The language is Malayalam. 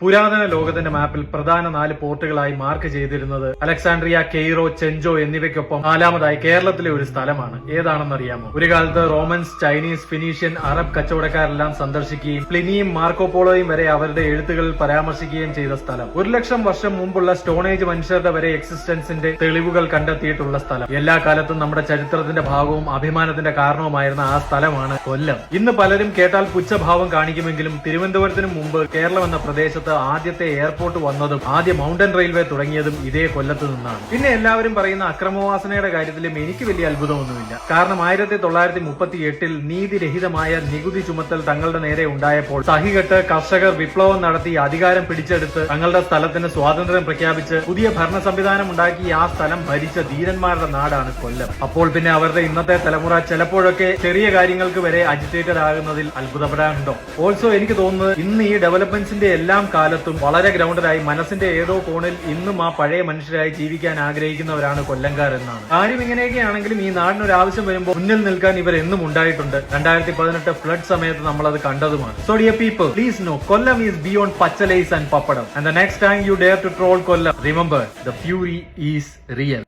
പുരാതന ലോകത്തിന്റെ മാപ്പിൽ പ്രധാന 4 പോർട്ടുകളായി മാർക്ക് ചെയ്തിരുന്നത് അലക്സാണ്ട്രിയ, കെയ്റോ, ചെഞ്ചോ എന്നിവയ്ക്കൊപ്പം 4ാമതായി കേരളത്തിലെ ഒരു സ്ഥലമാണ്. ഏതാണെന്നറിയാമോ? ഒരു കാലത്ത് റോമൻസ്, ചൈനീസ്, ഫിനീഷ്യൻ, അറബ് കച്ചവടക്കാരെല്ലാം സന്ദർശിക്കുകയും പ്ലിനിയും മാർക്കോപോളോയും വരെ അവരുടെ എഴുത്തുകളിൽ പരാമർശിക്കുകയും ചെയ്ത സ്ഥലം. 1,00,000 വർഷം മുമ്പുള്ള സ്റ്റോണേജ് മനുഷ്യരുടെ വരെ എക്സിസ്റ്റൻസിന്റെ തെളിവുകൾ കണ്ടെത്തിയിട്ടുള്ള സ്ഥലം. എല്ലാ കാലത്തും നമ്മുടെ ചരിത്രത്തിന്റെ ഭാഗവും അഭിമാനത്തിന്റെ കാരണവുമായിരുന്ന ആ സ്ഥലമാണ് കൊല്ലം. ഇന്ന് പലരും കേട്ടാൽ പുച്ഛഭാവം കാണിക്കുമെങ്കിലും തിരുവനന്തപുരത്തിനു മുമ്പ് കേരളം എന്ന പ്രദേശത്ത് ആദ്യത്തെ എയർപോർട്ട് വന്നതും ആദ്യ മൗണ്ടൻ റെയിൽവേ തുടങ്ങിയതും ഇതേ കൊല്ലത്ത് നിന്നാണ്. പിന്നെ എല്ലാവരും പറയുന്ന അക്രമവാസനയുടെ കാര്യത്തിലും എനിക്ക് വലിയ അത്ഭുതമൊന്നുമില്ല. കാരണം 1938 നീതിരഹിതമായ നികുതി ചുമത്തൽ തങ്ങളുടെ നേരെ ഉണ്ടായപ്പോൾ സഹികെട്ട് കർഷകർ വിപ്ലവം നടത്തി അധികാരം പിടിച്ചെടുത്ത് തങ്ങളുടെ സ്ഥലത്തിന് സ്വാതന്ത്ര്യം പ്രഖ്യാപിച്ച് പുതിയ ഭരണ സംവിധാനം ഉണ്ടാക്കി ആ സ്ഥലം ഭരിച്ച ധീരന്മാരുടെ നാടാണ് കൊല്ലം. അപ്പോൾ പിന്നെ അവരുടെ ഇന്നത്തെ തലമുറ ചിലപ്പോഴൊക്കെ ചെറിയ കാര്യങ്ങൾക്ക് വരെ അജിറ്റേറ്റഡ് ആകുന്നതിൽ അത്ഭുതപ്പെടാനുണ്ടോ? ഓൾസോ എനിക്ക് തോന്നുന്നത് ഇന്ന് ഈ ഡെവലപ്മെന്റ്സിന്റെ എല്ലാം കാലത്തും വളരെ ഗ്രൗണ്ടഡായി മനസ്സിന്റെ ഏതോ കോണിൽ ഇന്നും ആ പഴയ മനുഷ്യരായി ജീവിക്കാൻ ആഗ്രഹിക്കുന്നവരാണ് കൊല്ലംകാർ എന്നാണ്. കാര്യം ഇങ്ങനെയൊക്കെയാണെങ്കിലും ഈ നാടിനൊരു ആവശ്യം വരുമ്പോൾ മുന്നിൽ നിൽക്കാൻ ഇവർ എന്നും ഉണ്ടായിട്ടുണ്ട്. 2018 ഫ്ലഡ് സമയത്ത് നമ്മൾ അത് കണ്ടതുമാണ്. So dear people, please know, Kollam is beyond പച്ചലൈസ് and pappadam. And the next time you dare to troll Kollam, remember, the fury is real.